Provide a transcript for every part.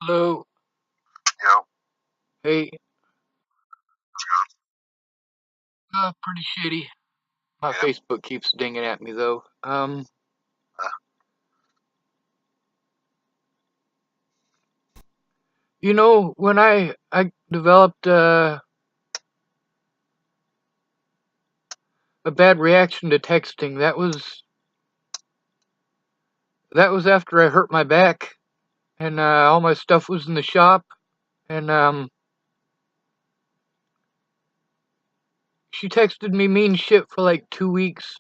Hello. Yo, Hey. Pretty shitty. My yeah, Facebook keeps dinging at me though. uh, When I developed a bad reaction to texting, that was after I hurt my back and all my stuff was in the shop and she texted me mean shit for like 2 weeks.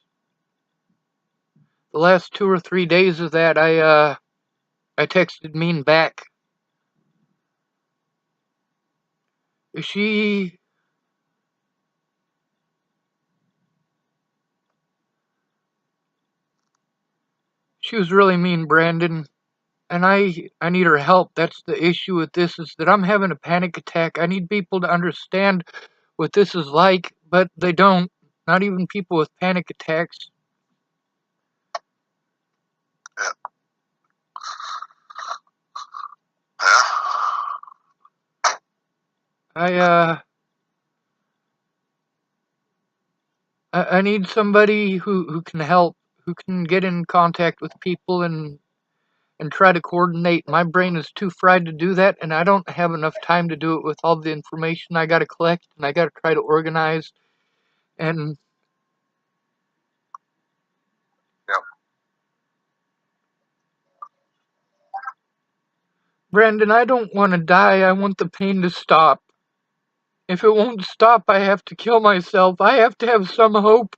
The last 2 or 3 days of that, I texted mean back. She she was really mean, Brandon. And I need her help. That's the issue with this is that I'm having a panic attack. I need people to understand what this is like, but they don't. Not even people with panic attacks. yeah, yeah, I uh I need somebody who can help, who can get in contact with people and try to coordinate. My brain is too fried to do that, and I don't have enough time to do it with all the information I got to collect and I got to try to organize. And yeah. Brandon, I don't want to die. I want the pain to stop. If it won't stop, I have to kill myself. I have to have some hope.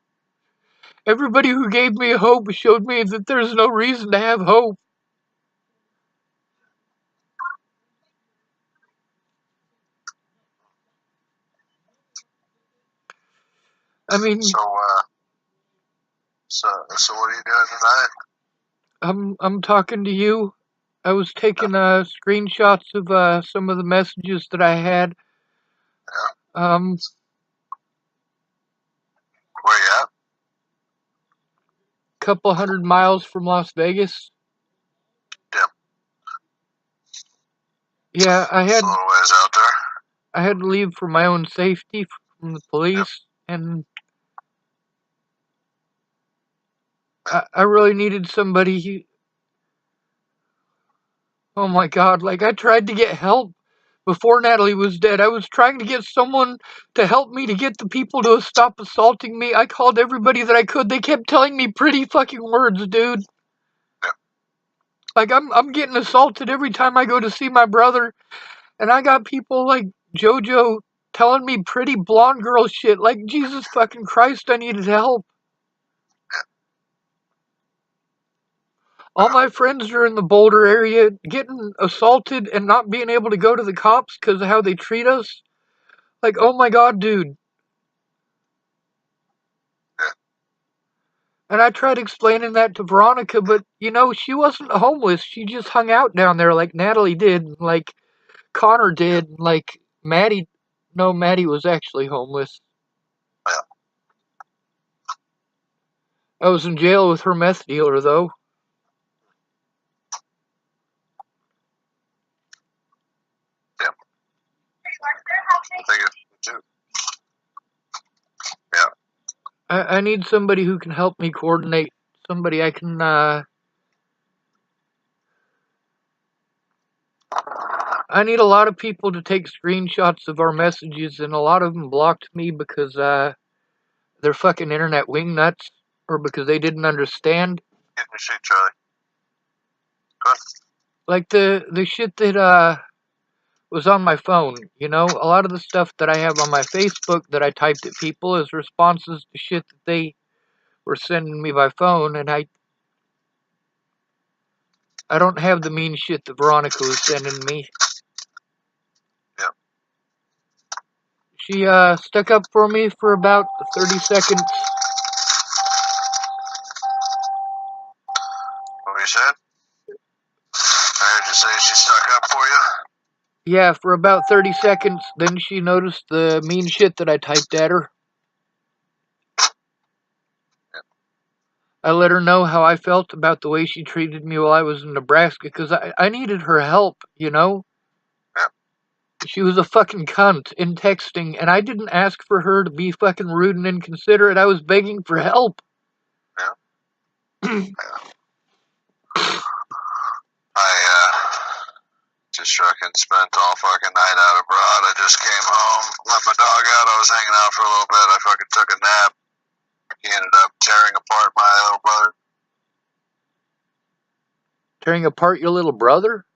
Everybody who gave me hope showed me that there's no reason to have hope. I mean, So what are you doing tonight? I'm talking to you. I was Yeah, taking screenshots of some of the messages that I had. yeah. Um, Where you at? Couple hundred miles from Las Vegas. Damn, Yeah, it's a little ways out there. I had to leave for my own safety from the Yep, police, and yep, I really needed somebody. Oh my God, like I tried to get help before Natalie was dead. I was trying to get someone to help me to get the people to stop assaulting me. I called everybody that I could. They kept telling me pretty fucking words, dude. yep. Like I'm getting assaulted every time I go to see my brother, and I got people like JoJo telling me pretty blonde girl shit. Like Jesus fucking Christ, I needed help. All my friends are in the Boulder area getting assaulted and not being able to go to the cops because of how they treat us. Like, oh my God, dude. Yeah. And I tried explaining that to Veronica, but she wasn't homeless. She just hung out down there like Natalie did, and like Connor Yeah, did, and like Maddie. No, Maddie was actually homeless. yeah. I was in jail with her meth dealer, though. Damn. I think it's too. Yeah, I need somebody who can help me coordinate. Somebody I can. I need a lot of people to take screenshots of our messages, and a lot of them blocked me because they're fucking internet wingnuts, or because they didn't understand. getting your shit, Charlie. Good. Like the shit that was on my phone. A lot of the stuff that I have on my Facebook that I typed at people is responses to shit that they were sending me by phone, and I don't have the mean shit that Veronica was sending me. Yeah. She stuck up for me for about 30 seconds. What you said? I heard you say she stuck up for you. Yeah, for about 30 seconds. Then she noticed the mean shit that I typed at her. I let her know how I felt about the way she treated me while I was in Nebraska because I needed her help. She was a fucking cunt in texting, and I didn't ask for her to be fucking rude and inconsiderate. I was begging for help. Yeah. I just fucking spent all fucking night out abroad. I just came home, let my dog out. I was hanging out for a little bit. I fucking took a nap. He ended up tearing apart my little brother. Tearing apart your little brother?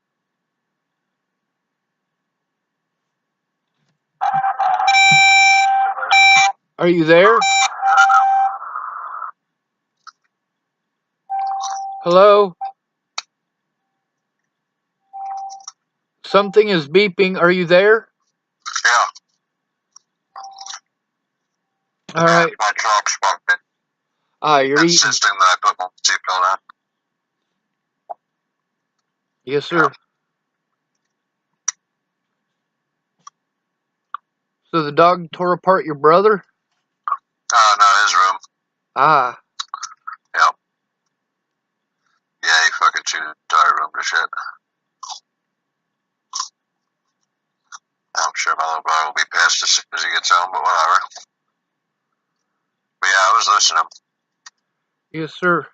Are you there? Hello? Something is beeping. Are you there? Yeah. Alright. My truck's fucking You're eating. insisting that I put my seatbelt on. Yes, sir. So the dog tore apart your brother? No, his room. Ah. Yep. Yeah, he fucking chewed the entire room to shit. I'm sure my little brother will be pissed as soon as he gets home, but whatever. But yeah, I was listening. Yes, sir.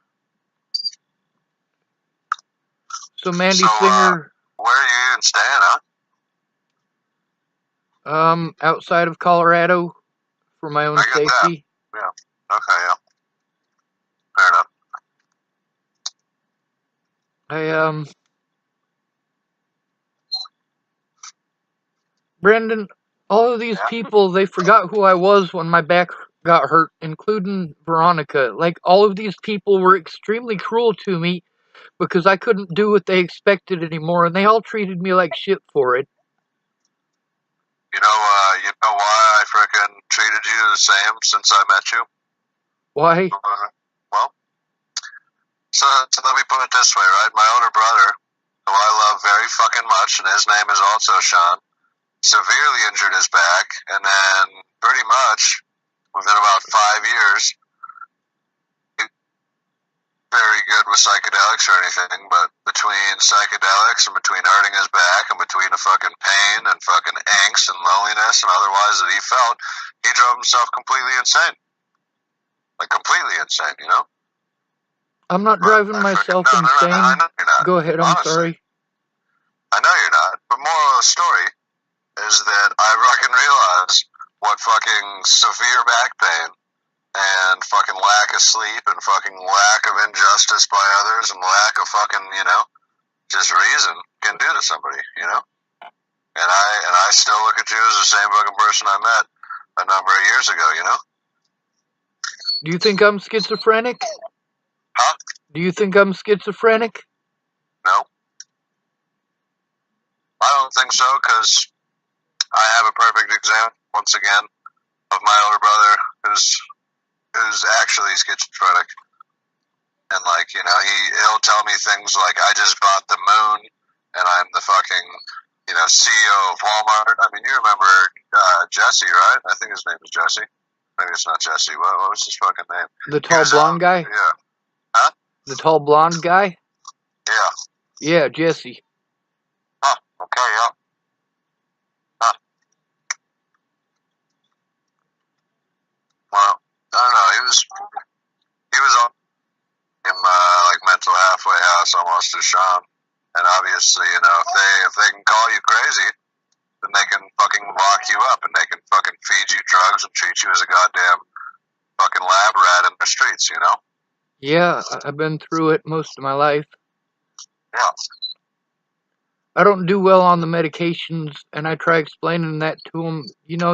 So Mandy Singer, where are you even staying, huh? outside of Colorado for my own safety. That. Yeah. Okay, yeah. Fair enough. Brandon, all of these people, they forgot who I was when my back got hurt, including Veronica. Like, all of these people were extremely cruel to me because I couldn't do what they expected anymore, and they all treated me like shit for it. You know why I frickin' treated you the same since I met you? Why? Well, so let me put it this way, right? My older brother, who I love very fucking much, and his name is also Sean, severely injured his back, and then pretty much within about 5 years, very good with psychedelics or anything, but between psychedelics and between hurting his back and between the fucking pain and fucking angst and loneliness and otherwise that he felt, he drove himself completely insane. Like completely insane, you know? I'm not driving myself insane. No, I know you're not. Go ahead, I'm sorry. I know you're not. But moral of the story is that I fucking realize what fucking severe back pain and fucking lack of sleep and fucking lack of injustice by others and lack of fucking, just reason can do to somebody, And I still look at you as the same fucking person I met a number of years ago, Do you think I'm schizophrenic? Huh? Do you think I'm schizophrenic? No. I don't think so, because I have a perfect example, once again, of my older brother who's actually schizophrenic. And, he'll tell me things like, I just bought the moon, and I'm the fucking, CEO of Walmart. I mean, you remember Jesse, right? I think his name is Jesse. Maybe it's not Jesse. What was his fucking name? The tall blonde guy? Yeah. Huh? The tall blonde guy? Yeah. Yeah, Jesse. Huh. Okay, yeah. Huh. Well, I don't know. He was on mental halfway house almost as Sean. And obviously, if they can call you crazy, then they can fucking lock you up and they can fucking feed you drugs and treat you as a goddamn fucking lab rat in the streets, Yeah, I've been through it most of my life. Yeah. I don't do well on the medications, and I try explaining that to them.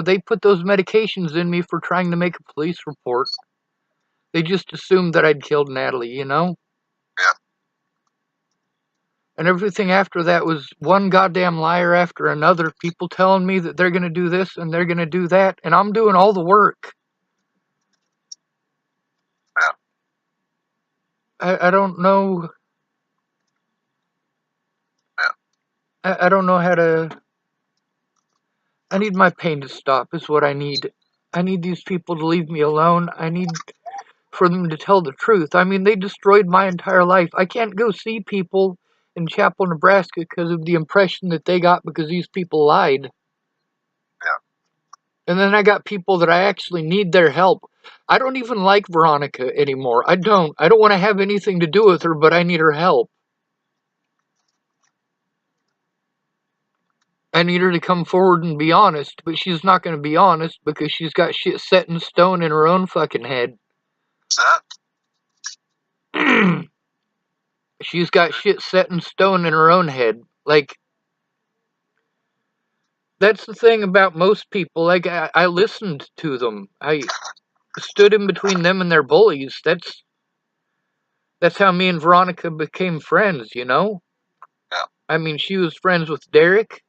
They put those medications in me for trying to make a police report. They just assumed that I'd killed Natalie, Yeah. And everything after that was one goddamn liar after another. People telling me that they're going to do this and they're going to do that, and I'm doing all the work. Yeah. I don't know. Yeah. I don't know how to. I need my pain to stop, is what I need. I need these people to leave me alone. I need for them to tell the truth. I mean, they destroyed my entire life. I can't go see people in Chapel, Nebraska because of the impression that they got because these people lied. And then I got people that I actually need their help. I don't even like Veronica anymore. I don't. I don't want to have anything to do with her, but I need her help. I need her to come forward and be honest, but she's not going to be honest because she's got shit set in stone in her own fucking head. What's that? She's got shit set in stone in her own head. Like, that's the thing about most people. Like, I listened to them. I stood in between them and their bullies. That's how me and Veronica became friends, you know? Yeah. I mean, she was friends with Derek,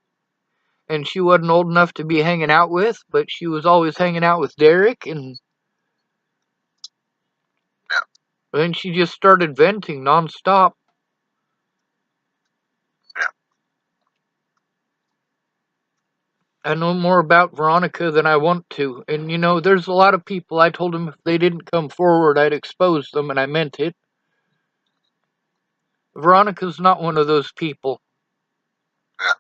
and she wasn't old enough to be hanging out with, but she was always hanging out with Derek, and Yeah. then she just started venting nonstop. Yeah. I know more about Veronica than I want to, and you know, there's a lot of people I told them if they didn't come forward, I'd expose them, and I meant it. Veronica's not one of those people. Yeah.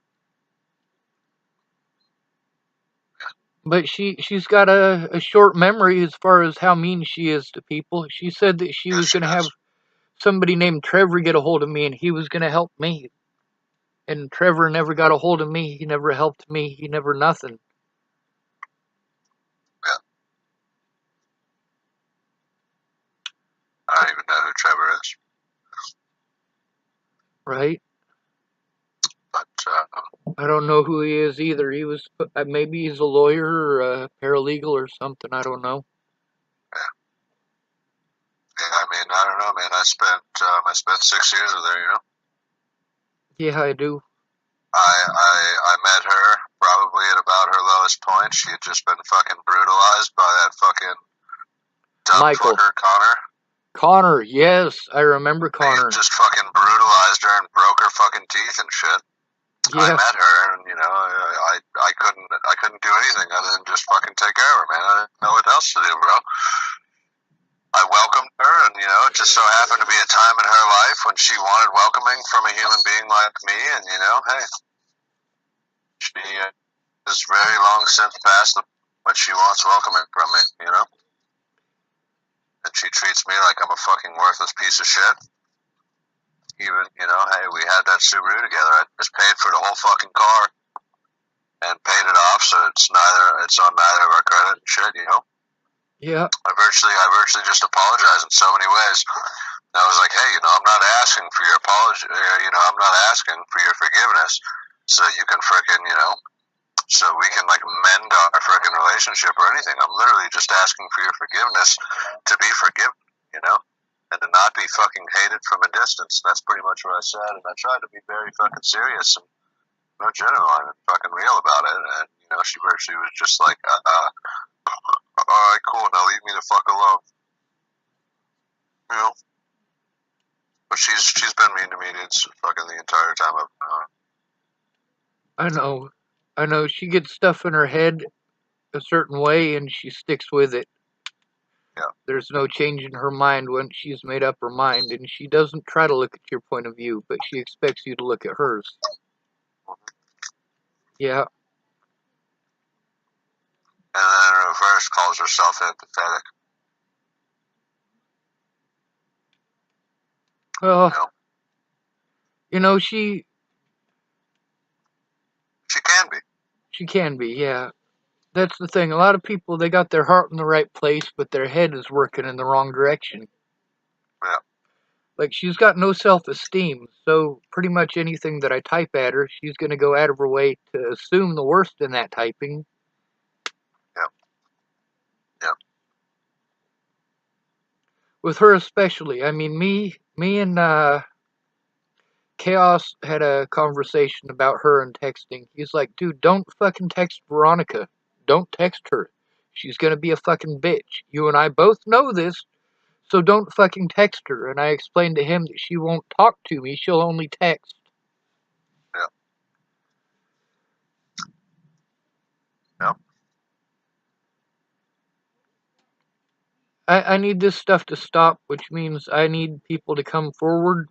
But she's got a short memory as far as how mean she is to people. She said that she Yes, was she going to have does. somebody named Trevor get a hold of me and he was going to help me. And Trevor never got a hold of me. He never helped me. He never nothing. Yeah. I don't even know who Trevor is. Right? But, I don't know who he is either. He was maybe he's a lawyer or a paralegal or something. I don't know. yeah, I mean, I don't know, man. I spent 6 years with her, you know? Yeah, I do. I met her probably at about her lowest point. She had just been fucking brutalized by that fucking dumb Michael. fucker, Connor. Connor, yes, I remember Connor. He just fucking brutalized her and broke her fucking teeth and shit. I Yeah, met her, and you know, I couldn't do anything other than just fucking take care of her, man. I didn't know what else to do, bro. I welcomed her, and you know, it just so happened to be a time in her life when she wanted welcoming from a human being like me, and you know, hey, she is very long since past when she wants welcoming from me, you know, and she treats me like I'm a fucking worthless piece of shit. Even, you know, hey, we had that Subaru together. I just paid for the whole fucking car and paid it off, so it's on neither of our credit and shit, you know. yeah, I virtually just apologized in so many ways. And I was like, hey, you know, I'm not asking for your apology, you know, I'm not asking for your forgiveness, so you can frickin', you know, so we can like mend our frickin' relationship or anything. I'm literally just asking for your forgiveness to be forgiven, you know, and to not be fucking hated from a distance. That's pretty much what I said, and I tried to be very fucking serious and no genuine and fucking real about it. And you know, she virtually was just like, all right, cool, now leave me the fuck alone, you know. But she's been mean to me it's fucking the entire time I've been on. I know. I know. She gets stuff in her head a certain way and she sticks with it. Yeah. There's no change in her mind once she's made up her mind, and she doesn't try to look at your point of view, but she expects you to look at hers. Yeah. And then in reverse calls herself empathetic. Well, You know? you know, she She can be. she can be, yeah. That's the thing. A lot of people, they got their heart in the right place, but their head is working in the wrong direction. Yeah. Like, she's got no self-esteem, so pretty much anything that I type at her, she's going to go out of her way to assume the worst in that typing. Yeah. Yeah. With her especially. I mean, me and Chaos had a conversation about her and texting. He's like, dude, don't fucking text Veronica. Don't text her. She's gonna be a fucking bitch. You and I both know this, so don't fucking text her. And I explained to him that she won't talk to me, she'll only text. Yeah. Yeah. I need this stuff to stop, which means I need people to come forward.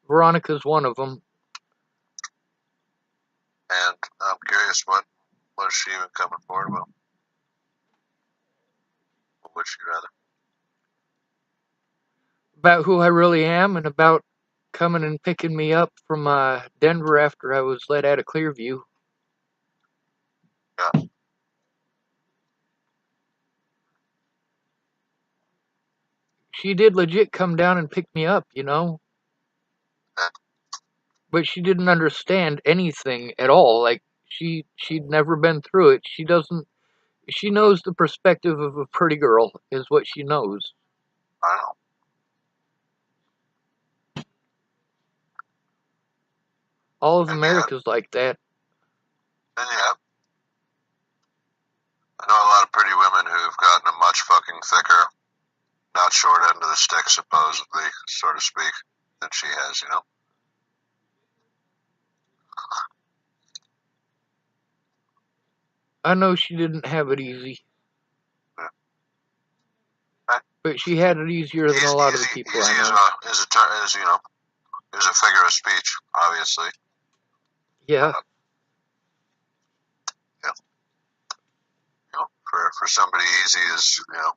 Veronica's one of them. And I'm curious what What is she even coming forward about? What would she rather? About who I really am and about coming and picking me up from Denver after I was let out of Clearview. Yeah. She did legit come down and pick me up, you know? Yeah. But she didn't understand anything at all. Like she'd never been through it. She knows the perspective of a pretty girl is what she knows. I don't know. All of And yeah, America's like that. and yeah, I know a lot of pretty women who've gotten a much fucking thicker, not short end of the stick, supposedly, so to speak, than she has, you know? I know she didn't have it easy, Yeah. but she had it easier than a lot of the people I Easy know. is you know, is a figure of speech, obviously. Yeah. Yeah. You know, for somebody easy is, you know,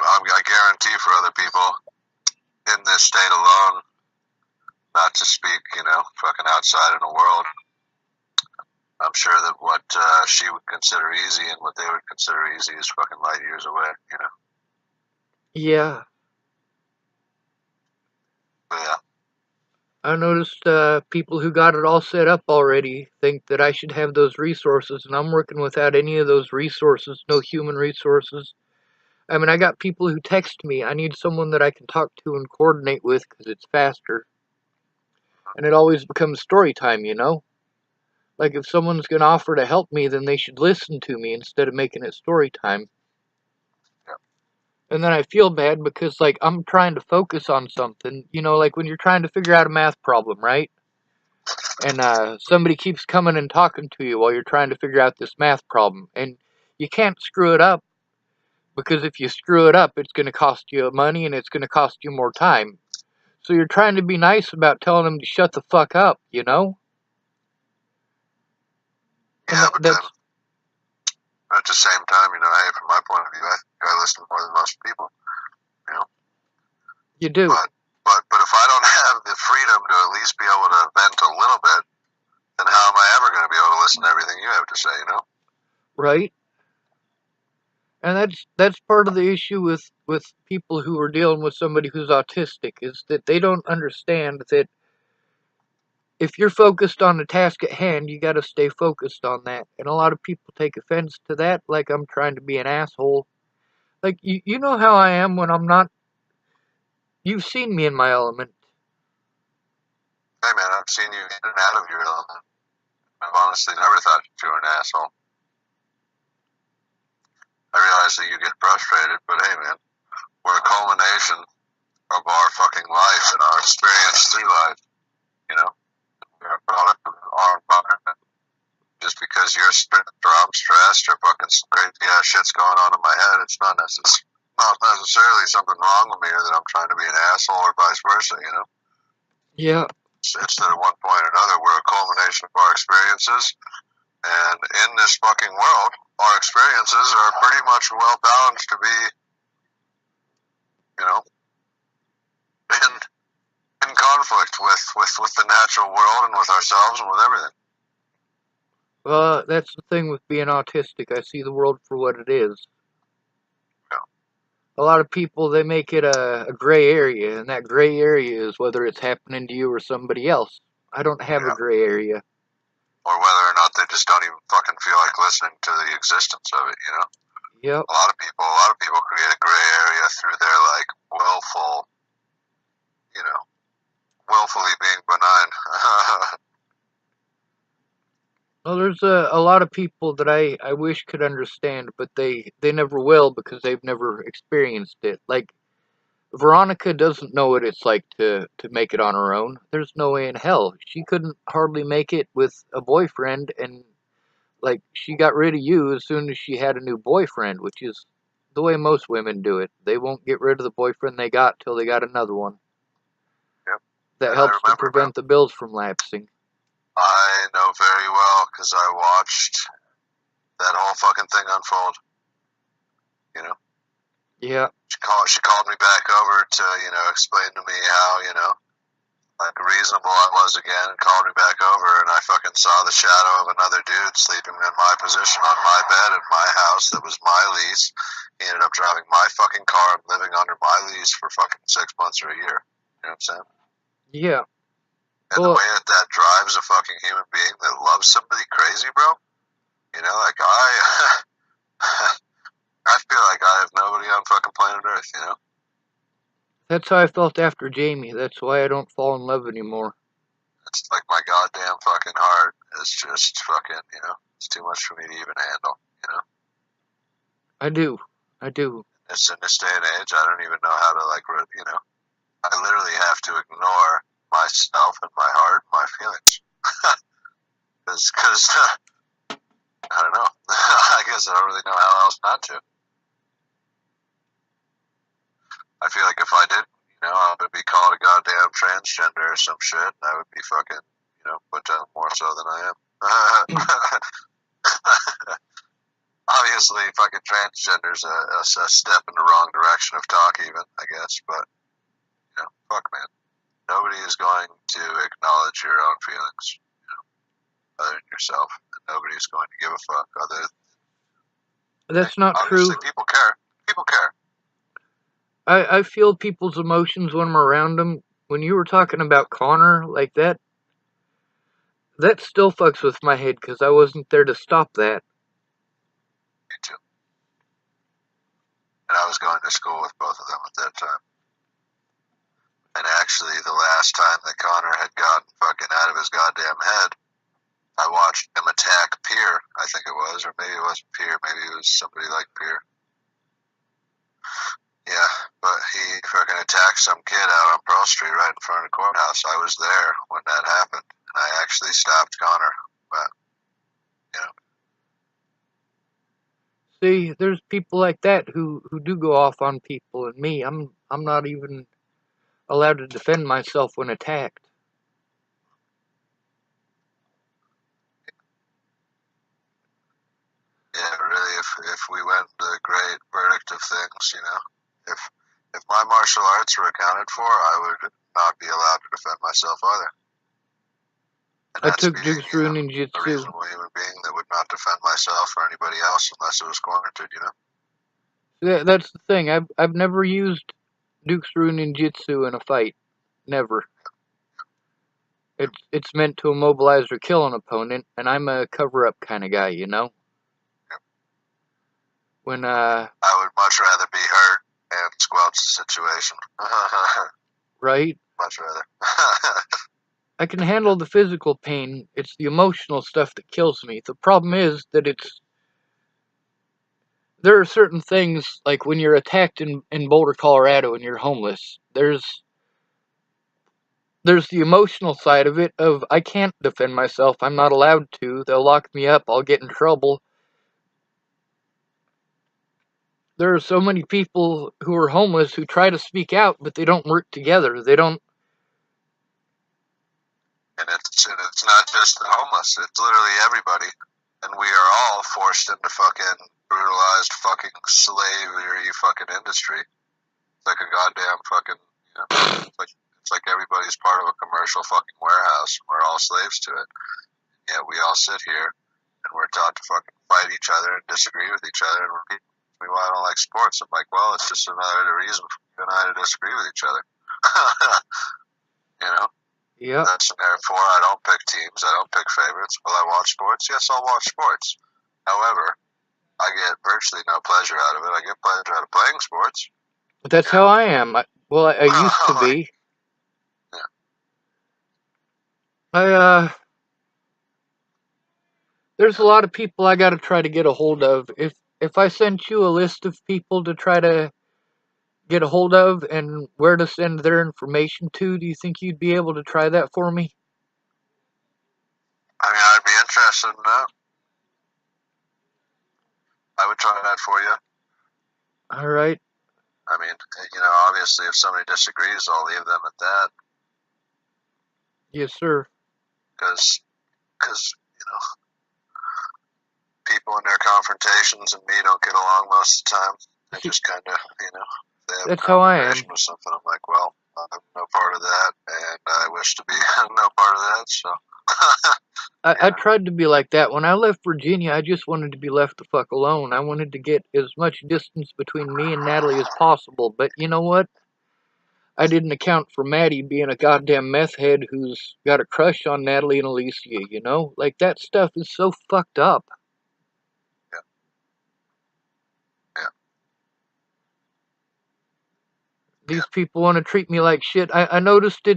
I guarantee for other people in this state alone, not to speak, you know, fucking outside in the world, I'm sure that what she would consider easy and what they would consider easy is fucking light years away, you know? Yeah. But yeah. I noticed people who got it all set up already think that I should have those resources, and I'm working without any of those resources, no human resources. I mean, I got people who text me. I need someone that I can talk to and coordinate with because it's faster. And it always becomes story time, you know? Like, if someone's going to offer to help me, then they should listen to me instead of making it story time. Yeah. And then I feel bad because, like, I'm trying to focus on something. You know, like when you're trying to figure out a math problem, right? And somebody keeps coming and talking to you while you're trying to figure out this math problem. And you can't screw it up because if you screw it up, it's going to cost you money and it's going to cost you more time. So you're trying to be nice about telling them to shut the fuck up, you know? And Yeah, but then that's, at the same time, you know, hey, from my point of view, I listen more than most people, you know? you do, But if I don't have the freedom to at least be able to vent a little bit, then how am I ever going to be able to listen to everything you have to say, you know? right? And that's part of the issue with people who are dealing with somebody who's autistic is that they don't understand that if you're focused on the task at hand, you got to stay focused on that. And a lot of people take offense to that, like I'm trying to be an asshole. Like you know how I am when I'm not. You've seen me in my element. Hey, man, I've seen you in and out of your element. I've honestly never thought you were an asshole. I realize that you get frustrated, but hey, man, we're a culmination of our fucking life and our experience through life, you know? We're a product of our environment. Just because you're stressed or I'm stressed or fucking some crazy ass shit's going on in my head, it's not necessarily something wrong with me or that I'm trying to be an asshole or vice versa, you know? Yeah, It's that at one point or another, we're a culmination of our experiences. And in this fucking world, our experiences are pretty much well balanced to be, you know, in conflict with the natural world and with ourselves and with everything. well, that's the thing with being autistic. I see the world for what it is. Yeah. A lot of people they make it a gray area, and that gray area is whether it's happening to you or somebody else. I don't have a Yeah. gray area. Or whether or not they just don't even fucking feel like listening to the existence of it, you know? Yep. A lot of people create a gray area through their like willful, you know, willfully being benign. Well, there's a lot of people that I wish could understand, but they never will because they've never experienced it. Like Veronica doesn't know what it's like to make it on her own. There's no way in hell she couldn't hardly make it with a boyfriend, and like she got rid of you as soon as she had a new boyfriend, which is the way most women do it. They won't get rid of the boyfriend they got till they got another one. Yep. That And I helps to remember, man, prevent the bills from lapsing. I know very well because I watched that whole fucking thing unfold. You know, Yeah. she called me back over to explain to me how like reasonable I was again, and called me back over, and I fucking saw the shadow of another dude sleeping in my position on my bed in my house that was my lease. He ended up driving my fucking car and living under my lease for fucking 6 months or a year. You know what I'm saying? Yeah. And the Well, way that drives a fucking human being that loves somebody crazy, bro. Like I, I feel like I have nobody on fucking planet Earth. that's how I felt after Jamie. That's why I don't fall in love anymore. It's like my goddamn fucking heart is just fucking, it's too much for me to even handle. I do. I do. It's in this day and age, I don't even know how to I literally have to ignore myself and my heart, and my feelings, because I don't know. I guess I don't really know how else not to. I feel like if I did, I would be called a goddamn transgender or some shit, and I would be fucking, put down more so than I am. Obviously, fucking transgender's a step in the wrong direction of talk, even, I guess, but, fuck, man. Nobody is going to acknowledge your own feelings, other than yourself. And nobody is going to give a fuck other. That's not Obviously, true. people care. People care. I feel people's emotions when I'm around them. When you were talking about Connor like that still fucks with my head because I wasn't there to stop that. Me too. And I was going to school with both of them at that time. And actually, the last time that Connor had gotten fucking out of his goddamn head, I watched him attack Pierre, I think it was, or maybe it wasn't Pierre, maybe it was somebody like Pierre. Yeah, but he fucking attacked some kid out on Pearl Street right in front of the courthouse. I was there when that happened, and I actually stopped Connor. But, you know, See, there's people like that who do go off on people, and me, I'm not even allowed to defend myself when attacked. yeah, really, if we went the great verdict of things, if my martial arts were accounted for, I would not be allowed to defend myself either. And I that's took being, Jigsaw a Ninjutsu. reasonable human being that would not defend myself or anybody else unless it was warranted. That's the thing. I've never used Jigsaw Ninjutsu in a fight. Never. It's meant to immobilize or kill an opponent, and I'm a cover up kind of guy. When I would much rather be hurt and squelch the situation. right, Much rather. I can handle the physical pain. It's the emotional stuff that kills me. The problem is that there are certain things like when you're attacked in Boulder, Colorado, and you're homeless. There's the emotional side of it of I can't defend myself. I'm not allowed to. They'll lock me up. I'll get in trouble. There are so many people who are homeless who try to speak out, but they don't work together. They don't. And it's not just the homeless. It's literally everybody. And we are all forced into fucking brutalized fucking slavery fucking industry. It's like a goddamn fucking, it's like everybody's part of a commercial fucking warehouse. We're all slaves to it. Yeah, we all sit here and we're taught to fucking fight each other and disagree with each other. And people ask me why I don't like sports. I'm like, well, it's just another reason for you and I to disagree with each other. you know, Yep. that's therefore I don't pick teams. I don't pick favorites. Will I watch sports? Yes, I'll watch sports. However, I get virtually no pleasure out of it. I get pleasure out of playing sports. That's how I am. I used to Like, be. yeah. I There's a lot of people I got to try to get a hold of. If I sent you a list of people to try to get a hold of and where to send their information to, do you think you'd be able to try that for me? I mean, I'd be interested in that. I would try that for you. All right. I mean, obviously, if somebody disagrees, I'll leave them at that. Yes, sir. Because because people in their confrontations and me don't get along most of the time. They just kind of, they have a That's how I am. confrontation with something. I'm like, well, I'm no part of that, and I wish to be no part of that. So. I tried to be like that. When I left Virginia, I just wanted to be left the fuck alone. I wanted to get as much distance between me and Natalie as possible. But you know what? I didn't account for Maddie being a goddamn meth head who's got a crush on Natalie and Alicia, you know? Like, that stuff is so fucked up. Yeah. Yeah. These people want to treat me like shit. I noticed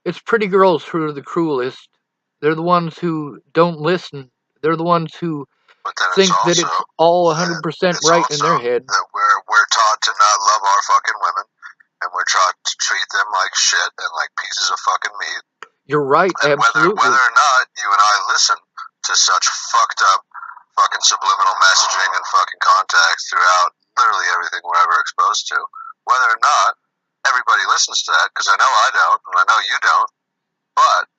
it's pretty girls who are the cruelest. They're the ones who don't listen. They're the ones who But then think that it's all 100% right in their head. That we're taught to not love our fucking women, and we're taught to treat them like shit and like pieces of fucking meat. You're right, and absolutely. Whether or not you and I listen to such fucked up fucking subliminal messaging and fucking context throughout literally everything we're ever exposed to, whether or not everybody listens to that, because I know I don't, and I know you don't, but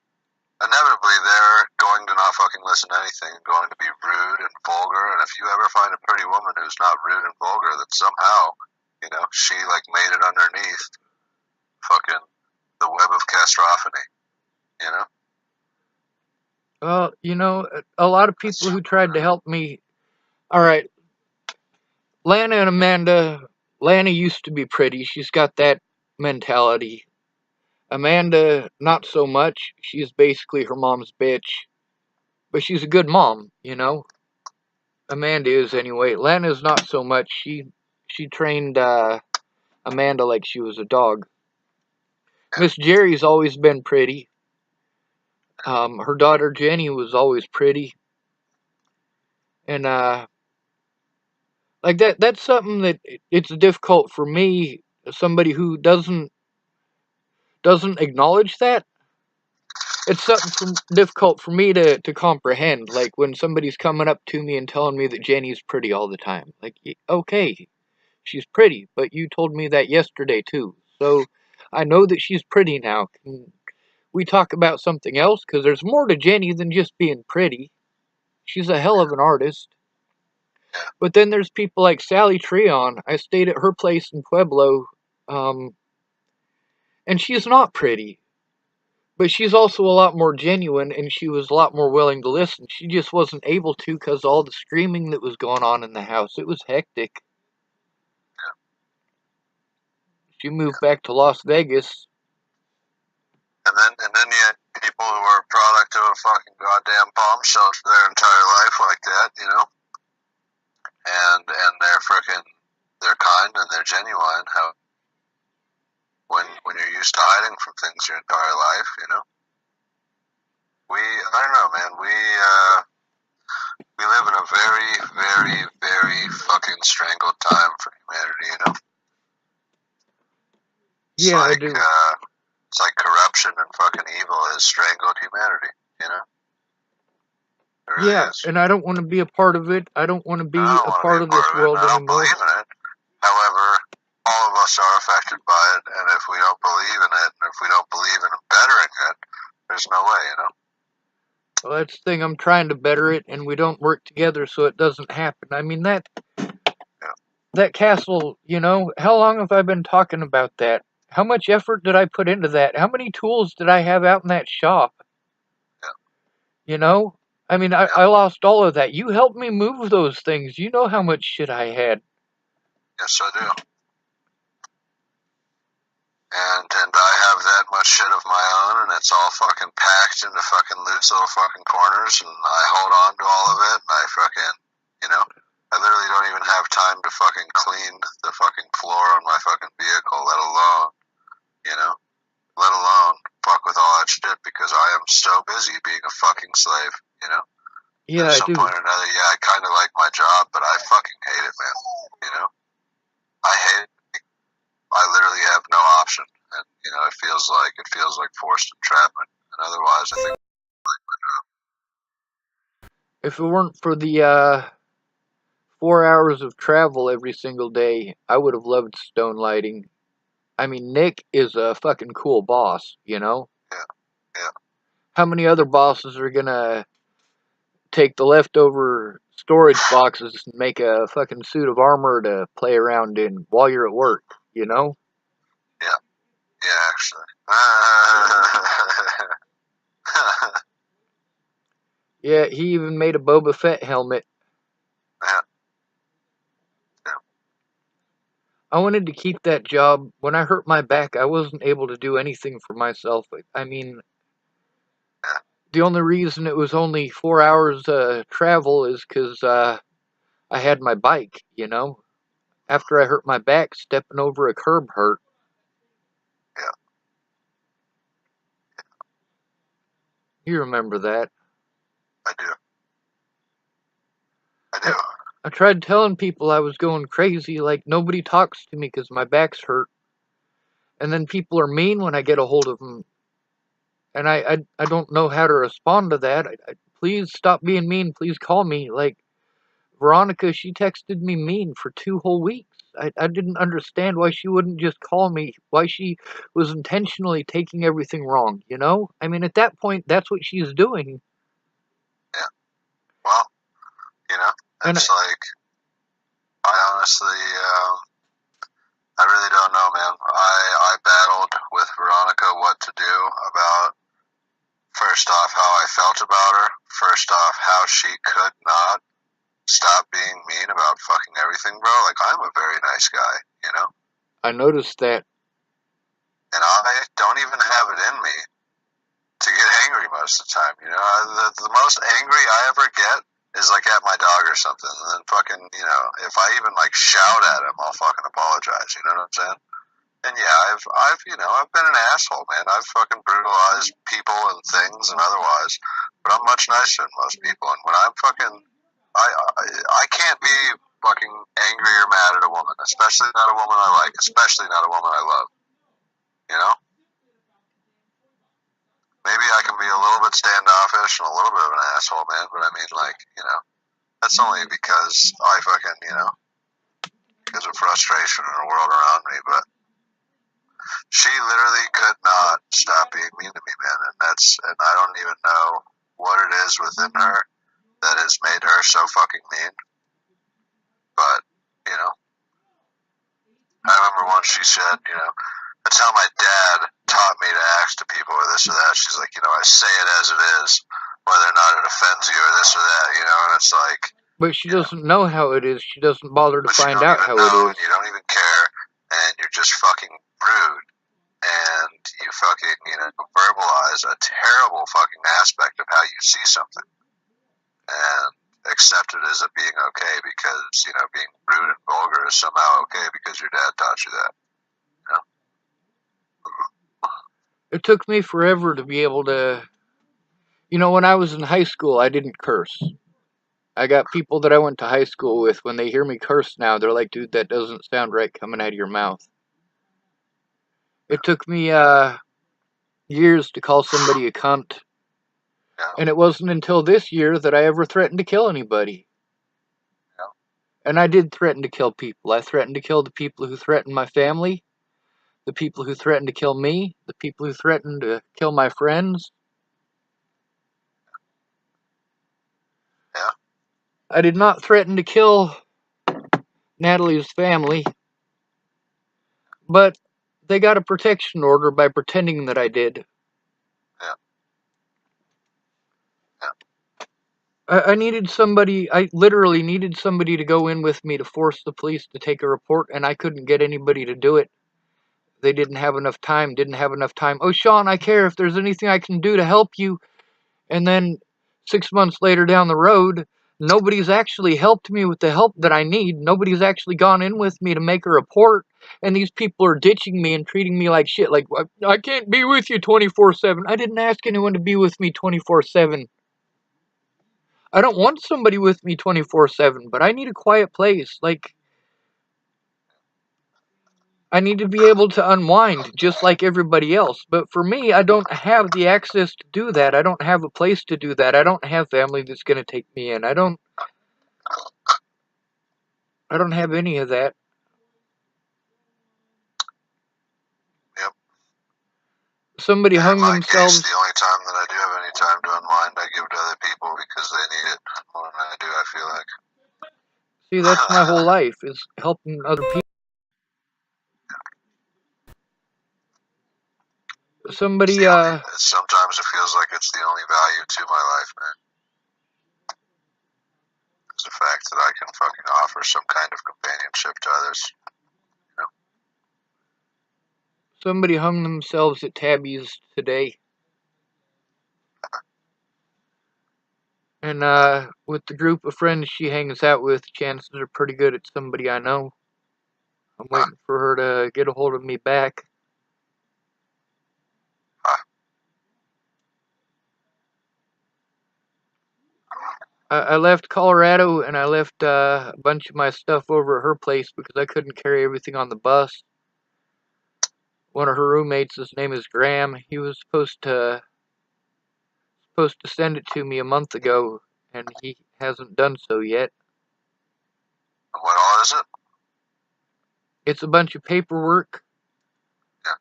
inevitably they're going to not fucking listen to anything, going to be rude and vulgar. And if you ever find a pretty woman who's not rude and vulgar, then somehow, she like made it underneath fucking the web of castrophony, Well, a lot of people who tried to help me. All right, Lana and Amanda. Lana used to be pretty. She's got that mentality. Amanda, not so much. She's basically her mom's bitch. But she's a good mom, Amanda is anyway. Lana's not so much. She trained Amanda like she was a dog. Miss Jerry's always been pretty. Her daughter Jenny was always pretty. And like that's something that it's difficult for me, somebody who doesn't acknowledge that. It's something difficult for me to comprehend. Like when somebody's coming up to me and telling me that Jenny's pretty all the time. Like, okay, she's pretty, but you told me that yesterday too. So I know that she's pretty now. Can we talk about something else? Because there's more to Jenny than just being pretty. She's a hell of an artist. But then there's people like Sally Treon. I stayed at her place in Pueblo, and she's not pretty. But she's also a lot more genuine, and she was a lot more willing to listen. She just wasn't able to because all the screaming that was going on in the house. It was hectic. She moved back to Las Vegas. And then you had people who were a product of a fucking goddamn bomb shelter their entire life like that, And they're kind and they're genuine. How when you're used to hiding from things your entire life, I don't know, man. We live in a very, very, very fucking strangled time for humanity, It's Yeah, like, I do. It's like corruption and fucking evil has strangled humanity, It really is. And I don't want to be a part of it. I don't want to be I don't a want to part be a of part this of it, world and I don't anymore. believe in it. However, all of us are affected by it, and if we don't believe in it, and if we don't believe in bettering it, there's no way, Well, that's the thing. I'm trying to better it, and we don't work together, so it doesn't happen. I mean, that castle, how long have I been talking about that? How much effort did I put into that? How many tools did I have out in that shop? Yeah. I mean, I lost all of that. You helped me move those things. You know how much shit I had. Yes, I do. And I have that much shit of my own, and it's all fucking packed into fucking loose little fucking corners, and I hold on to all of it, and I fucking, I literally don't even have time to fucking clean the fucking floor on my fucking vehicle, let alone fuck with all that shit, because I am so busy being a fucking slave, Yeah, At I some do. point or another, I kind of like my job, but I fucking hate it, man, I hate it. I literally have no option, and it feels like forced entrapment. And otherwise, I think If it weren't for the 4 hours of travel every single day, I would have loved stone lighting. I mean, Nick is a fucking cool boss, Yeah. Yeah. How many other bosses are gonna take the leftover storage boxes and make a fucking suit of armor to play around in while you're at work, you know? Yeah. Yeah, actually. Yeah, he even made a Boba Fett helmet. Yeah. Yeah. I wanted to keep that job. When I hurt my back, I wasn't able to do anything for myself. I mean, Yeah. the only reason it was only 4 hours travel is because I had my bike, you know? After I hurt my back, stepping over a curb hurt. Yeah. You remember that. I do. I do. I, I tried telling people I was going crazy, like nobody talks to me because my back's hurt. And then people are mean when I get a hold of them. And I don't know how to respond to that. Please stop being mean. Please call me. Like, Veronica, she texted me mean for 2 whole weeks. I didn't understand why she wouldn't just call me, why she was intentionally taking everything wrong, you know? I mean, at that point, that's what she's doing. Yeah. Well, you know, And it's like, I honestly, I really don't know, man. I battled with Veronica what to do about, first off, how I felt about her. First off, how she could not stop being mean about fucking everything, bro. Like, I'm a very nice guy, you know? I noticed that. And I don't even have it in me to get angry most of the time, you know? The most angry I ever get is like at my dog or something. And then fucking, you know, if I even like shout at him, I'll fucking apologize, you know what I'm saying? And yeah, I've been an asshole, man. I've fucking brutalized people and things and otherwise, but I'm much nicer than most people. And when I'm fucking, I can't be fucking angry or mad at a woman, especially not a woman I like, especially not a woman I love. You know, maybe I can be a little bit standoffish and a little bit of an asshole, man. But I mean, like, you know, that's only because I fucking, you know, because of frustration in the world around me. But she literally could not stop being mean to me, man. And I don't even know what it is within her that has made her so fucking mean. But, you know, I remember once she said, you know, that's how my dad taught me to act to people or this or that. She's like, you know, I say it as it is, whether or not it offends you or this or that, you know, and it's like, But she you know, doesn't know how it is. She doesn't bother to but you find don't out even how it know is. and you don't even care and you're just fucking rude and you fucking, you know, verbalize a terrible fucking aspect of how you see something and accept it as it being okay because, you know, being rude and vulgar is somehow okay because your dad taught you that. You know? It took me forever to be able to. You know, when I was in high school, I didn't curse. I got people that I went to high school with, when they hear me curse now, they're like, dude, that doesn't sound right coming out of your mouth. It took me years to call somebody a cunt. Yeah. And it wasn't until this year that I ever threatened to kill anybody. Yeah. And I did threaten to kill people. I threatened to kill the people who threatened my family, the people who threatened to kill me, the people who threatened to kill my friends. Yeah. I did not threaten to kill Natalie's family, but they got a protection order by pretending that I did. Yeah. Yeah. I needed somebody, I literally needed somebody to go in with me to force the police to take a report, and I couldn't get anybody to do it. They didn't have enough time, didn't have enough time. Oh, Sean, I care if there's anything I can do to help you. And then 6 months later down the road, nobody's actually helped me with the help that I need. Nobody's actually gone in with me to make a report. And these people are ditching me and treating me like shit. Like, I can't be with you 24/7. I didn't ask anyone to be with me 24/7. I don't want somebody with me 24/7, but I need a quiet place. Like, I need to be able to unwind just like everybody else. But for me, I don't have the access to do that. I don't have a place to do that. I don't have family that's going to take me in. I don't have any of that. Yep. Somebody And hung in my themselves. case, the only time that I do have any time to unwind, I give to other people because they need it more than I do, I feel like. See, that's my whole life, is helping other people. Somebody, Sometimes it feels like it's the only value to my life, man. It's the fact that I can fucking offer some kind of companionship to others. somebody hung themselves at Tabby's today. And, with the group of friends she hangs out with, chances are pretty good it's somebody I know. I'm waiting for her to get a hold of me back. I left Colorado and I left a bunch of my stuff over at her place because I couldn't carry everything on the bus. One of her roommates, his name is Graham, he was supposed to send it to me a month ago, and he hasn't done so yet. What all is it? It's a bunch of paperwork Yeah.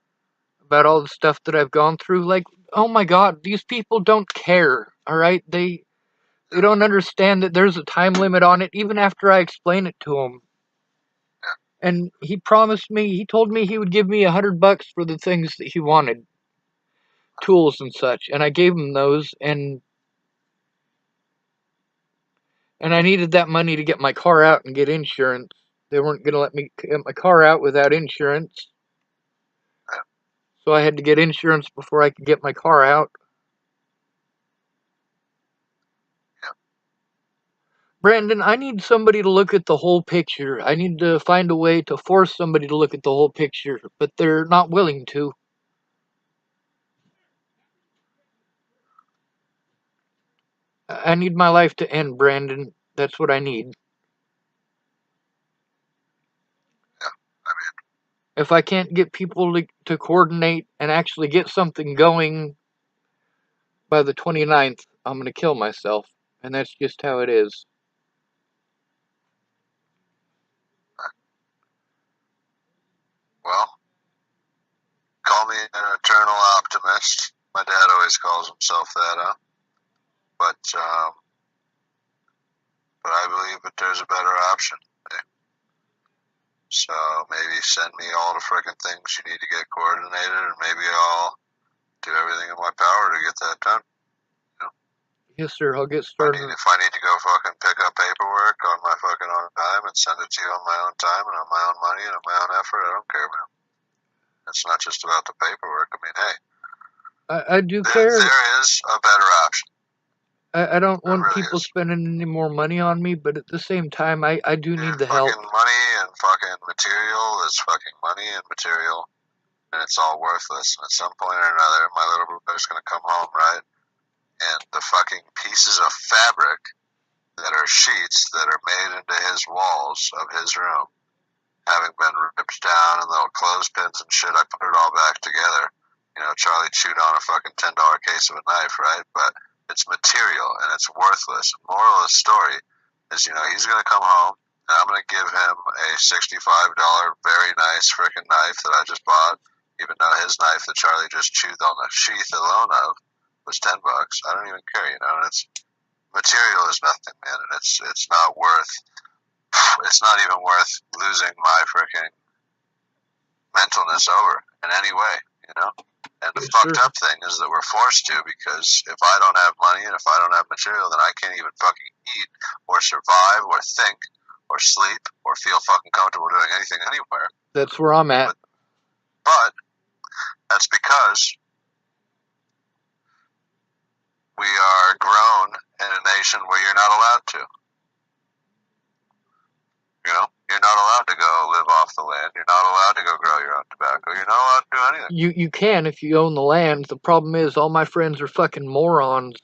about all the stuff that I've gone through. Like, oh my God, these people don't care. All right, they don't understand that there's a time limit on it, even after I explain it to them. And he promised me, he told me he would give me $100 for the things that he wanted, tools and such, and I gave him those, and I needed that money to get my car out and get insurance. They weren't going to let me get my car out without insurance, so I had to get insurance before I could get my car out. Brandon, I need somebody to look at the whole picture. I need to find a way to force somebody to look at the whole picture, but they're not willing to. I need my life to end, Brandon. That's what I need. If I can't get people to coordinate and actually get something going by the 29th, I'm going to kill myself. And that's just how it is. Well, call me an eternal optimist. My dad always calls himself that, huh? But I believe that there's a better option. So maybe send me all the freaking things you need to get coordinated, and maybe I'll do everything in my power to get that done. Yes, sir. I'll get started. If I need to go fucking pick up paperwork on my fucking own time and send it to you on my own time and on my own money and on my own effort, I don't care, man. It's not just about the paperwork. I mean, hey, I do care. There is a better option. I don't want really people spending any more money on me, but at the same time, I do need the help. Fucking money and fucking material is fucking money and material, and it's all worthless. And at some point or another, my little brother's gonna come home, right? And the fucking pieces of fabric that are sheets that are made into his walls of his room, having been ripped down and little clothespins and shit, I put it all back together. You know, Charlie chewed on a fucking $10 case of a knife, right? But it's material and it's worthless. The moral of the story is, you know, he's gonna come home and I'm gonna give him a $65 very nice freaking knife that I just bought, even though his knife that Charlie just chewed on the sheath alone of was $10. I don't even care, you know. And it's material is nothing, man, and it's not worth. It's not even worth losing my freaking mentalness over in any way, you know. And the fucked up thing is that we're forced to, because if I don't have money and if I don't have material, then I can't even fucking eat or survive or think or sleep or feel fucking comfortable doing anything anywhere. That's where I'm at. But that's because we are grown in a nation where you're not allowed to. You know, you're not allowed to go live off the land. You're not allowed to go grow your own tobacco. You're not allowed to do anything. You can if you own the land. The problem is all my friends are fucking morons.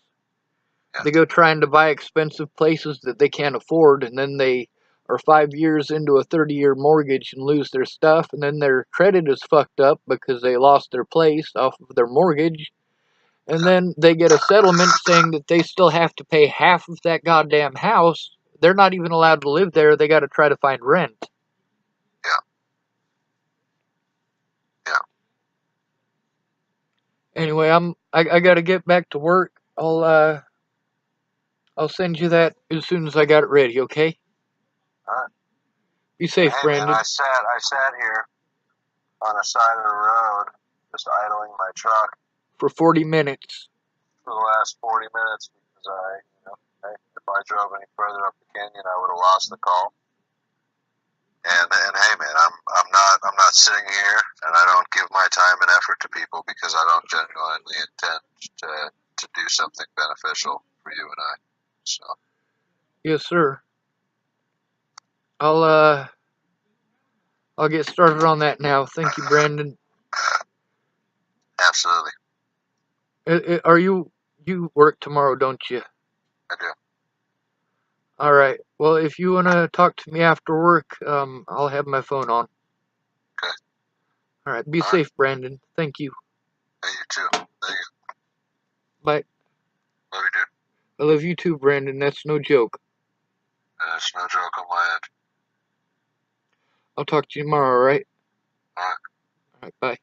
Yeah. They go trying to buy expensive places that they can't afford, and then they are 5 years into a 30-year mortgage and lose their stuff, and then their credit is fucked up because they lost their place off of their mortgage. And then they get a settlement saying that they still have to pay half of that goddamn house. They're not even allowed to live there. They got to try to find rent. Yeah. Yeah. Anyway, I gotta get back to work. I'll send you that as soon as I got it ready. Okay. All right. Be safe, Hey man, Brandon. I sat here on the side of the road, just idling my truck For 40 minutes. for the last 40 minutes because if I drove any further up the canyon, I would have lost the call. And hey man, I'm not sitting here, and I don't give my time and effort to people because I don't genuinely intend to do something beneficial for you and I. So Yes, sir. I'll I'll get started on that now. Thank you, Brandon. absolutely, Are you work tomorrow, don't you? I do. All right. Well, if you wanna talk to me after work, I'll have my phone on. Okay, All right. Be all right. safe, Brandon. Thank you. Hey, you too. Thank you. Bye. Love you, dude. I love you too, Brandon. That's no joke. It's no joke on my end. I'll talk to you tomorrow. All right. All right. All right. Bye.